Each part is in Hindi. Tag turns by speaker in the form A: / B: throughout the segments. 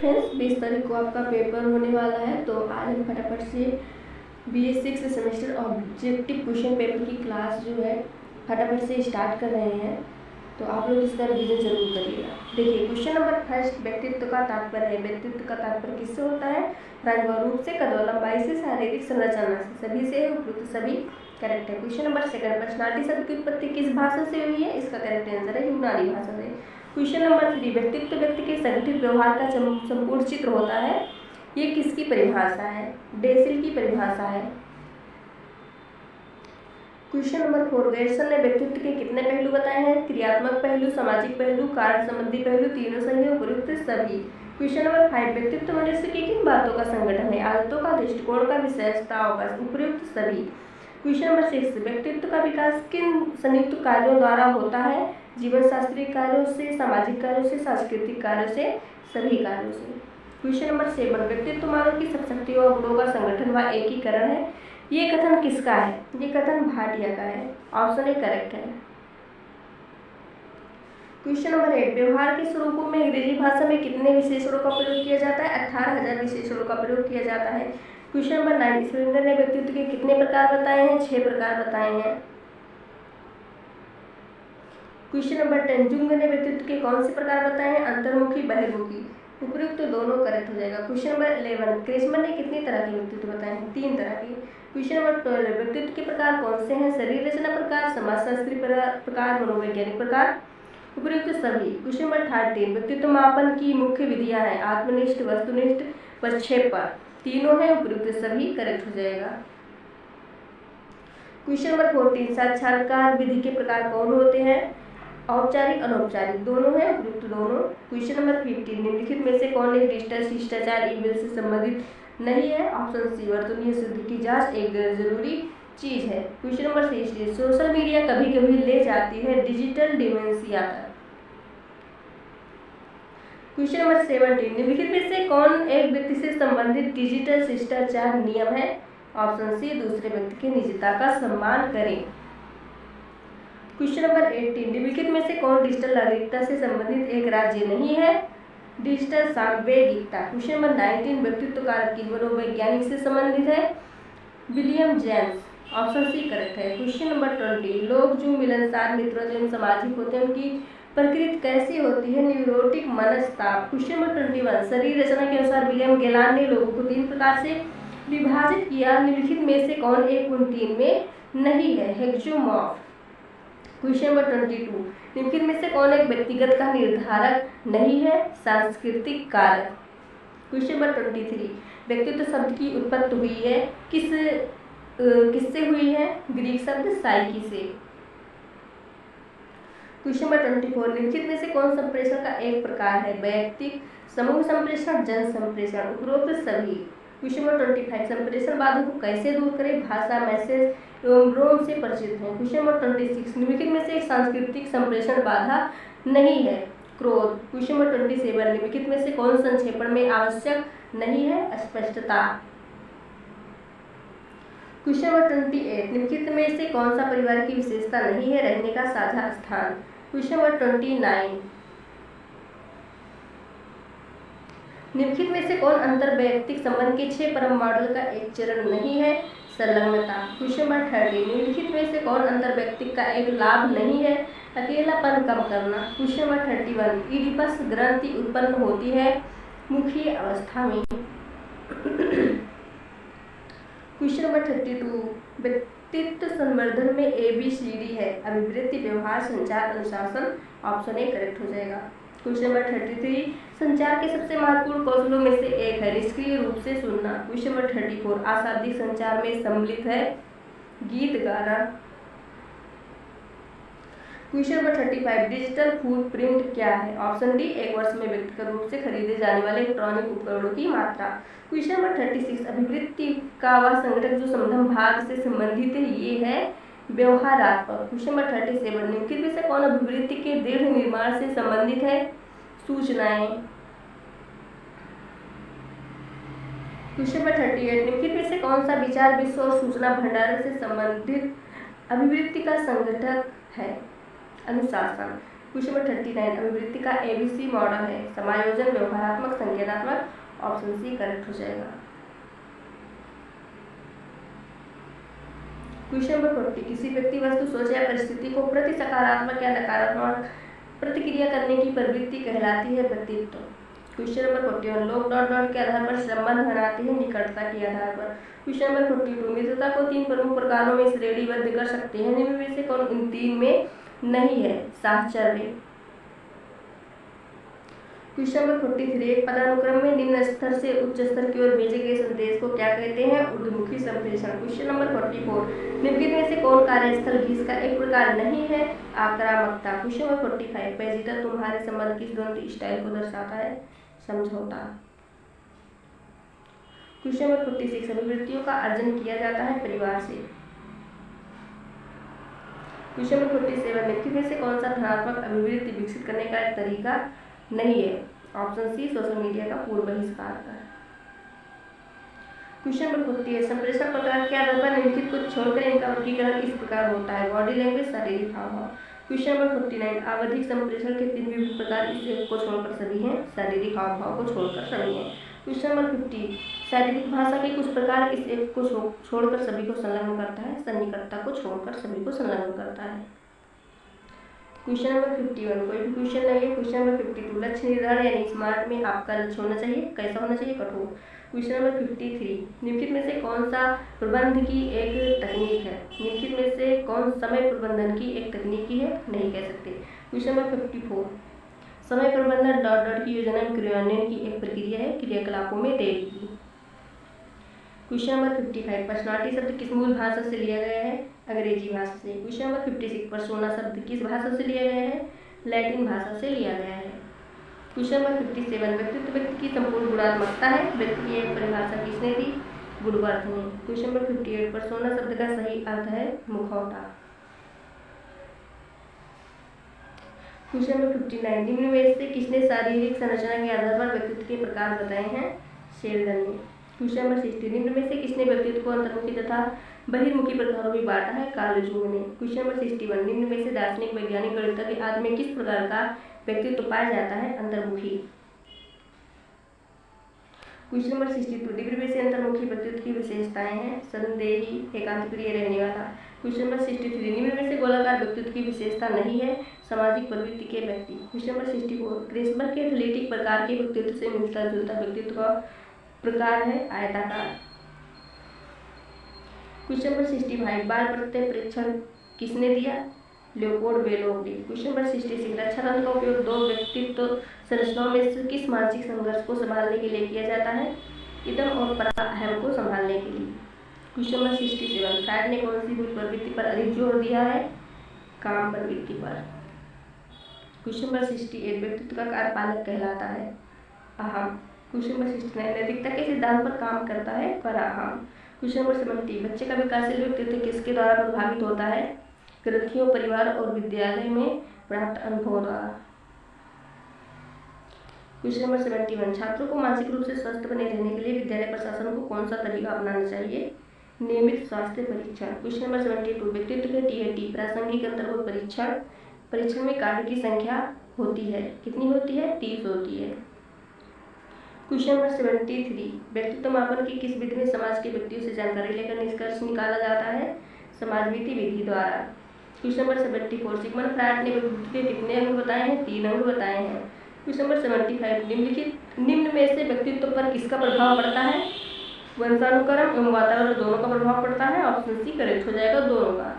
A: फ्रेंड्स 20 तारीख को आपका पेपर होने वाला है, तो आज हम फटाफट से BA 6 semester objective question paper की क्लास जो है फटाफट से स्टार्ट कर रहे हैं। तो आप लोग इसका रिवीजन जरूर करिएगा। देखिए क्वेश्चन नंबर फर्स्ट, व्यक्तित्व का तात्पर्य है। व्यक्तित्व का तात्पर्य किससे होता है? रंग व रूप से, कद व लंबाई से, शारीरिक संरचना से, सभी से उपयुक्त सभी करेक्ट है। क्वेश्चन नंबर सेकंड, पर्सनालिटी शब्द की उत्पत्ति किस भाषा से हुई है? इसका करेक्ट आंसर है यूनानी भाषा से। क्वेश्चन नंबर 3, व्यक्तित्व व्यक्ति के संगठित व्यवहार का संपूर्ण चित्र होता है। ये किसकी परिभाषा है? डेसिल की परिभाषा है। क्वेश्चन नंबर 4, गैरसन ने व्यक्तित्व के कितने पहलू बताए हैं? क्रियात्मक पहलू, सामाजिक पहलू, कारण संबंधी पहलू, तीनों सही है, उपयुक्त सभी। क्वेश्चन नंबर 5, व्यक्तित्व मनुष्य की किन बातों का संगठन है? आदतों का, दृष्टिकोण का, विशेषताओं का, उपयुक्त सभी। क्वेश्चन नंबर 6, व्यक्तित्व का विकास किन संयुक्त कार्यों द्वारा होता है? जीवन शास्त्रीय कार्यों से, सामाजिक कार्यों से, सांस्कृतिक कार्यों से, सभी कार्यों से। क्वेश्चन नंबर 7, व्यक्तित्व मानव की सब शक्तियों और गुणों का संगठन व एकीकरण है। ये कथन किसका है? ये कथन भाटिया का है। ऑप्शन ए करेक्ट है। क्वेश्चन नंबर 8, व्यवहार के स्वरूपों में अंग्रेजी भाषा में कितने विशेषणों का प्रयोग किया जाता है? 18,000 विशेषणों का प्रयोग किया जाता है। क्वेश्चन नंबर 9, सुरेंद्र ने व्यक्तित्व के कितने प्रकार बताए हैं? 6 प्रकार बताए हैं। क्वेश्चन नंबर 10, जुंग ने व्यक्तित्व के कौन से प्रकार बताए हैं? अंतर्मुखी, बहिर्मुखी, उपयुक्त तो दोनों करेक्ट हो जाएगा। क्वेश्चन नंबर 11, क्रेसमर ने कितनी तरह के व्यक्तित्व बताए हैं? 3 तरह के। क्वेश्चन नंबर 12, व्यक्तित्व के प्रकार कौन से हैं? शरीर रचना प्रकार, समाजशास्त्री प्रकार, मनोवैज्ञानिक प्रकार, उपयुक्त सभी। क्वेश्चन नंबर 13, व्यक्तित्व मापन की मुख्य विधियां हैं? आत्मनिष्ठ, वस्तुनिष्ठ, प्रक्षेपण, तीनों है, उपयुक्त सभी करेक्ट हो जाएगा। क्वेश्चन नंबर 14, साक्षात्कार विधि के प्रकार कौन होते हैं? औपचारिक, अनौपचारिक, दोनों है, उपयुक्त दोनों। क्वेश्चन नंबर 15, निम्नलिखित में से कौन एक डिजिटल शिष्टाचार ईमेल से संबंधित नहीं है? ऑप्शन सी, वर्तनीय शुद्धि की जांच एक जरूरी चीज है। क्वेश्चन नंबर 16, सोशल मीडिया कभी कभी ले जाती है डिजिटल डिमेंशिया तक। क्वेश्चन नंबर 17, निम्नलिखित में से कौन एक व्यक्ति से संबंधित डिजिटल शिष्टाचार नियम है? ऑप्शन सी, दूसरे व्यक्ति की निजता का सम्मान करें। क्वेश्चन नंबर 18, निम्नलिखित में से कौन डिजिटल नागरिकता से संबंधित एक राज्य नहीं है? डिजिटल सांवेगिकता। क्वेश्चन नंबर 19, व्यक्तित्व कारक किन मनोवैज्ञानिक से संबंधित है? William James, option C correct है। क्वेश्चन नंबर 20, लोग जो मिलनसार, मित्रवत एवं सामाजिक होते हैं उनकी प्रकृति कैसी होती है? न्यूरोटिक, मनस्ताप। क्वेश्चन नंबर 21, शरीर रचना के अनुसार विलियम गेलान ने लोगों को 3 प्रकार से विभाजित किया। निम्नलिखित में से कौन एक उन 3 में नहीं है? हेक्सोमॉर्फ। क्वेश्चन नंबर 22, निम्नलिखित में से कौन एक व्यक्तिगत का निर्धारक नहीं है? सांस्कृतिक कारक। क्वेश्चन नंबर 23, व्यक्तित्व शब्द की उत्पत्ति हुई है किससे हुई है? ग्रीक शब्द साइकी से। क्वेश्चन नंबर 24, निम्नलिखित में से कौन संप्रेषण का एक प्रकार है? वैयक्तिक, समूह संप्रेषण, जन संप्रेषण, उपरोक्त सभी। क्वेश्चन नंबर 25, संप्रेषण बाधा को कैसे दूर करें? भाषा, मैसेज एवं रोम से परिचित हैं। क्वेश्चन नंबर 26, निम्नलिखित में से एक सांस्कृतिक संप्रेषण बाधा नहीं है? क्रोध। क्वेश्चन नंबर 27, निम्नलिखित में से कौन संक्षेपण में आवश्यक नहीं है? स्पष्टता। क्वेश्चन नंबर 28, निम्नलिखित में से कौन सा परिवार की विशेषता नहीं है? रहने का साझा स्थान। क्वेश्चन नंबर 29, निम्नलिखित में से कौन अंतर वैयक्तिक संबंध के 6 परम मॉडल का एक चरण नहीं है? संलग्नता। क्वेश्चन नंबर 30, निम्नलिखित में से कौन अंतर वैयक्तिक का एक लाभ नहीं है? अकेलापन कम करना। क्वेश्चन नंबर 31, इडिपस ग्रंथि उत्पन्न होती है मुखीय अवस्था में। क्वेश्चन नंबर 32, व्यक्तित्व संवर्धन में ABCD है? अभिवृत्ति, व्यवहार, संचार, अनुशासन। ऑप्शन ए करेक्ट हो जाएगा। क्वेश्चन नंबर 33, संचार के सबसे महत्वपूर्ण कौशलों में से एक है निष्क्रिय रूप से सुनना। क्वेश्चन नंबर 34, अशाब्दिक संचार में सम्मिलित है गीत गाना। क्वेश्चन नंबर 35, डिजिटल फुटप्रिंट क्या है? ऑप्शन डी, एक वर्ष में व्यक्तिगत रूप से खरीदे जाने वाले इलेक्ट्रॉनिक उपकरणों की मात्रा। क्वेश्चन नंबर 36, अभिवृत्ति का वह संगठक जो संबंध भाग से संबंधित है, ये है व्यवहारात्मक। क्वेश्चन नंबर 37, निम्नलिखित में से कौन अभिवृत्ति के दृढ़ निर्माण से संबंधित है? सूचनाएं। क्वेश्चन नंबर 38, निम्नलिखित में से कौन सा विचार, विश्व और सूचना भंडारण से संबंधित अभिवृत्ति का संगठक है? अनुशासन। क्वेश्चन नंबर 39 अभिवृत्ति का ABC मॉडल है समायोजन, व्यवहारात्मक, संज्ञानात्मक। ऑप्शन सी करेक्ट हो जाएगा। क्वेश्चन नंबर 40 किसी व्यक्ति, वस्तु, सोच या परिस्थिति को प्रति सकारात्मक या नकारात्मक प्रतिक्रिया करने की प्रवृत्ति कहलाती है व्यक्तित्व। क्वेश्चन नंबर 41 लोग डॉट डॉट के आधार पर संबंध बनाते हैं निकटता के आधार पर। क्वेश्चन नंबर 42 मित्रता को 3 प्रमुख प्रकारों में श्रेणीबद्ध कर सकते हैं, निम्न में से कौन इन 3 में नहीं है? साहचर्य। क्वेश्चन नंबर 43 एक पदानुक्रम में निम्न स्तर से उच्च स्तर की ओर भेजे गए संदेश को क्या कहते हैं? ऊर्ध्वमुखी संप्रेषण। क्वेश्चन नंबर 44 निम्नलिखित में से कौन कार्यस्थल घिस का एक प्रकार नहीं है? आक्रामकता। क्वेश्चन नंबर 45 पेचीदा तुम्हारे संबंध किस द्वंद्व स्टाइल को दर्शाता है? समझौता। क्वेश्चन नंबर 46 अभिवृत्तियों का अर्जन किया जाता है परिवार से। क्वेश्चन नंबर 47 निम्नलिखित में से कौन सा धनात्मक अभिवृत्ति विकसित करने का एक तरीका नहीं है? ऑप्शन सी सोशल मीडिया का पूर्ण बहिष्कार का। क्वेश्चन नंबर 48 संप्रेषण प्रकार के आधार पर निम्नलिखित को छोड़कर इनका वर्गीकरण इस प्रकार होता है? बॉडी लैंग्वेज, शारीरिक हावभाव। क्वेश्चन नंबर 49 आवधिक संप्रेषण के 3 विभिन्न प्रकार इस एक को छोड़कर सभी हैं, शारीरिक हावभाव को छोड़कर सभी हैं। क्वेश्चन नंबर 50 शारीरिक भाषा के कुछ प्रकार इस एक को छोड़कर सभी को संलग्न करता है, सन्निकटता को छोड़कर सभी को संलग्न करता है। क्वेश्चन नंबर 51 कोई भी क्वेश्चन नहीं है। क्वेश्चन नंबर 52 लक्ष्य निर्धारण यानी स्मार्ट में आपका लक्ष्य होना चाहिए, कैसा होना चाहिए? कठोर। क्वेश्चन नंबर 53 निम्नलिखित में से कौन सा प्रबंध की एक तकनीक है? निम्नलिखित में से कौन समय प्रबंधन की एक तकनीक की है? नहीं कह सकते। क्वेश्चन नंबर 54 समय प्रबंधन डॉट डॉट की योजना में क्रियान्वयन की एक प्रक्रिया है, क्रियाकलापों में देरी की। क्वेश्चन नंबर 55 पर्सनालिटी शब्द किस मूल भाषा से लिया गया है? अंग्रेजी भाषा से। क्वेश्चन नंबर 56 पर्सोना शब्द किस भाषा से लिया गया है? लैटिन भाषा से लिया गया है। क्वेश्चन नंबर 57 व्यक्तित्व व्यक्ति की संपूर्ण गुणात्मकता है, व्यक्ति की एक परिभाषा किसने दी? वुडवर्थ ने। क्वेश्चन नंबर 58 पर्सोना शब्द का सही अर्थ है मुखौटा। क्वेश्चन नंबर 59 निम्न में से किसने शारीरिक संरचना के आधार पर व्यक्तित्व के प्रकार बताए हैं? शेरडन ने। क्वेश्चन नंबर 60 निम्न में से किसने व्यक्तित्व को अंतर्मुखी तथा बहिर्मुखी प्रकारों में बांटा है? कार्ल जूंग ने। क्वेश्चन नंबर 61 निम्न में से दार्शनिक, वैज्ञानिक, गणितज्ञ आदि में किस प्रकार का व्यक्तित्व पाया जाता है? अंतर्मुखी। क्वेश्चन नंबर 62 निम्न में से अंतर्मुखी व्यक्तित्व की विशेषताएं हैं? संदेही, एकांतप्रिय रहने वाला। क्वेश्चन नंबर 63 निम्न में से गोलाकार व्यक्तित्व की विशेषता नहीं है? सामाजिक प्रवृत्ति के व्यक्ति। क्वेश्चन नंबर 64 क्रिस्मर के एथलेटिक प्रकार के व्यक्तित्व से मिलता जुलता व्यक्तित्व का प्रकार है आयताकार। क्वेश्चन नंबर 65 बाल प्रत्यय परीक्षण किसने दिया? लियोपोल्ड बेलोग ने। क्वेश्चन नंबर 66 रक्षा तंत्र का उपयोग दो व्यक्तित्व संरचनाओं में से किस मानसिक संघर्ष को संभालने के लिए किया जाता है? इदम और परा अहम को संभालने के लिए। क्वेश्चन नंबर 67 फ्रायड ने कौन सी मूल प्रवृत्ति पर अधिक जोर दिया है? काम प्रवृत्ति पर। क्वेश्चन नंबर 68 व्यक्तित्व का कार्यपालक कहलाता है? अहम। क्वेश्चन नंबर 69 नैतिकता के सिद्धांत पर काम करता है? पराहम। क्वेश्चन नंबर 70 बच्चे का विकासशील व्यक्तित्व किसके द्वारा प्रभावित होता है? ग्रंथियों, परिवार और विद्यालय में प्राप्त अनुभव द्वारा। क्वेश्चन नंबर 71 छात्रों को मानसिक रूप से स्वस्थ बने रहने के लिए विद्यालय प्रशासन को कौन सा तरीका अपनाना चाहिए? नियमित स्वास्थ्य परीक्षण। क्वेश्चन नंबर 72 व्यक्तित्व के TAT प्रासंगिक अंतर्गत परीक्षण। परीक्षण में कार्य की संख्या होती है, कितनी होती है? 30 होती है। क्वेश्चन नंबर 73 व्यक्तित्व मापन की किस विधि में समाज के व्यक्तियों से जानकारी लेकर निष्कर्ष निकाला जाता है? समाजविधि विधि द्वारा। क्वेश्चन नंबर 74 सिगमंड फ्रायड ने व्यक्तित्व के कितने अंग बताए हैं? 3 अंग बताए हैं। क्वेश्चन नंबर 75 निम्न में से व्यक्तित्व पर किसका प्रभाव पड़ता है? वंशानुक्रम एवं वातावरण दोनों का प्रभाव पड़ता है। ऑप्शन सी करेक्ट हो जाएगा, दोनों का।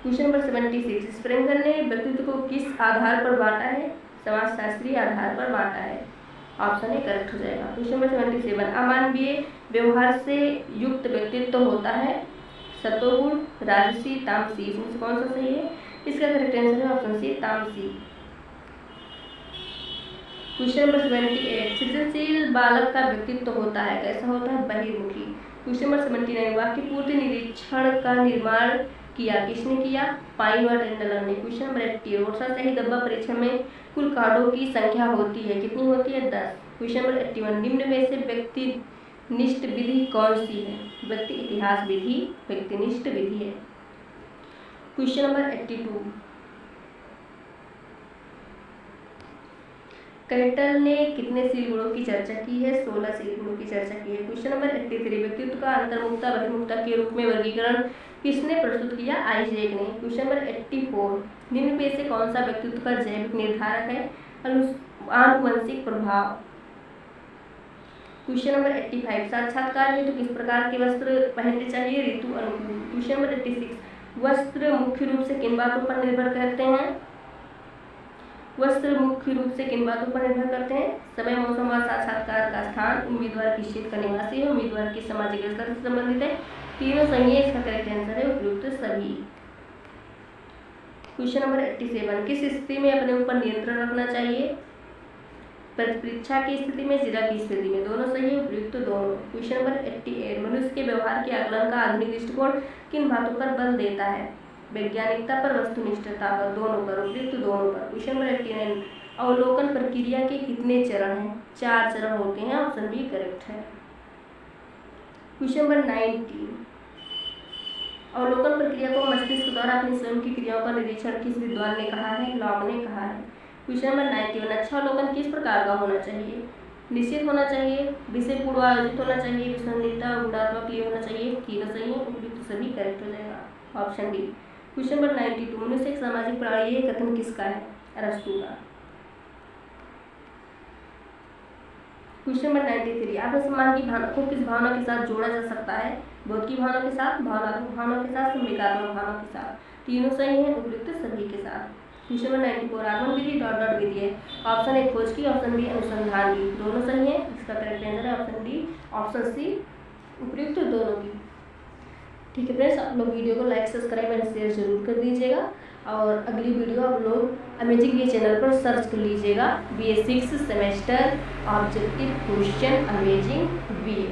A: क्वेश्चन नंबर 76 स्प्रेंगर ने व्यक्तित्व को किस आधार पर बांटा है? समाजशास्त्रीय आधार पर बांटा है। ऑप्शन ए करेक्ट हो जाएगा। क्वेश्चन नंबर 77 अमानवीय व्यवहार से युक्त व्यक्तित्व होता है? सतोगुण, राजसी, तामसी। इसमें से कौन सा सही है? इसका करेक्ट आंसर है ऑप्शन सी तामसी। क्वेश्चन नंबर 78 सृजनशील बालक का व्यक्तित्व होता है? कैसा होता है? बहिर्मुखी। क्वेश्चन नंबर 79 वाक्य पूर्ति निरीक्षण का निर्माण किया किसने किया? पाइन व टेंडलर ने। क्वेश्चन नंबर 80 रोटशाही डब्बा परीक्षण में कुल कार्डों की संख्या होती है, कितनी होती है? 10। क्वेश्चन नंबर 81 निम्न में से व्यक्तिनिष्ठ विधि कौन सी है? व्यक्ति इतिहास विधि व्यक्तिनिष्ठ विधि है। क्वेश्चन नंबर 82 कैटल ने कितने शील गुणों की चर्चा की है? 16 शील गुणों की चर्चा की है। क्वेश्चन नंबर 83, व्यक्तित्व का अंतर्मुखता बहिर्मुखता के रूप में वर्गीकरण किसने प्रस्तुत किया? आइजैक ने। क्वेश्चन नंबर 84, निम्न में से कौन सा व्यक्तित्व का जैविक निर्धारक है? आनुवंशिक प्रभाव। क्वेश्चन नंबर 85, साक्षात्कार में तो किस प्रकार के वस्त्र पहनने चाहिए? ऋतु अनुकूल। क्वेश्चन नंबर 86, वस्त्र मुख्य रूप से किन बातों पर निर्भर करते हैं? वस्त्र मुख्य रूप से किन बातों पर निर्भर करते हैं? समय, मौसम और साक्षात्कार का स्थान, उम्मीदवार किस क्षेत्र का निवासी है, उम्मीदवार की सामाजिक स्तर से संबंधित है, तीनों सही है। इसका करेक्ट आंसर है उपयुक्त सभी। क्वेश्चन नंबर 87, किस स्थिति में अपने ऊपर नियंत्रण रखना चाहिए? परीक्षा की स्थिति में, जिला की स्थिति में, दोनों सही है, उपयुक्त दोनों। क्वेश्चन नंबर 88, मनुष्य के व्यवहार के आकलन का आधुनिक दृष्टिकोण किन बातों पर बल देता है? वैज्ञानिकता पर, वस्तुनिष्ठता पर, दोनों पर, उपयुक्त दोनों पर। क्वेश्चन नंबर 89, अवलोकन प्रक्रिया के कितने चरण हैं? 4 चरण होते हैं। ऑप्शन बी करेक्ट है। क्वेश्चन नंबर 90, अवलोकन प्रक्रिया को मस्तिष्क द्वारा अपनी स्वयं की क्रियाओं का निरीक्षण किस विद्वान ने कहा है? लॉग ने कहा है। क्वेश्चन नंबर 91, अच्छा अवलोकन किस प्रकार का होना चाहिए? निश्चित होना चाहिए, विषय पूर्व आयोजित होना चाहिए, विसंगतता गुणात्मक लिए होना चाहिए, तीनों सही है, उपयुक्त सभी करेक्ट हो जाएगा। Option D. क्वेश्चन नंबर 92, मनुष्य एक सामाजिक प्राणी है, कथन किसका है? अरस्तु का। क्वेश्चन नंबर 93, आत्मसम्मान की भावना को किस भावना के साथ जोड़ा जा सकता है? बोध की भावना के साथ, भावनात्मक भावना के साथ, संवेगात्मक भावना के साथ, तीनों सही है, उपयुक्त सभी के साथ। क्वेश्चन नंबर 94, आगमन विधि डॉट डॉट विधि है। ऑप्शन ए खोज की, ऑप्शन बी अनुसंधान की, दोनों सही है। इसका करेक्ट आंसर है ऑप्शन डी, ऑप्शन सी, उपयुक्त दोनों की। ठीक है फ्रेंड्स, आप लोग वीडियो को लाइक, सब्सक्राइब एंड शेयर जरूर कर दीजिएगा। और अगली वीडियो आप लोग अमेजिंग ये चैनल पर सर्च कर लीजिएगा, BA 6 semester objective question amazing BA।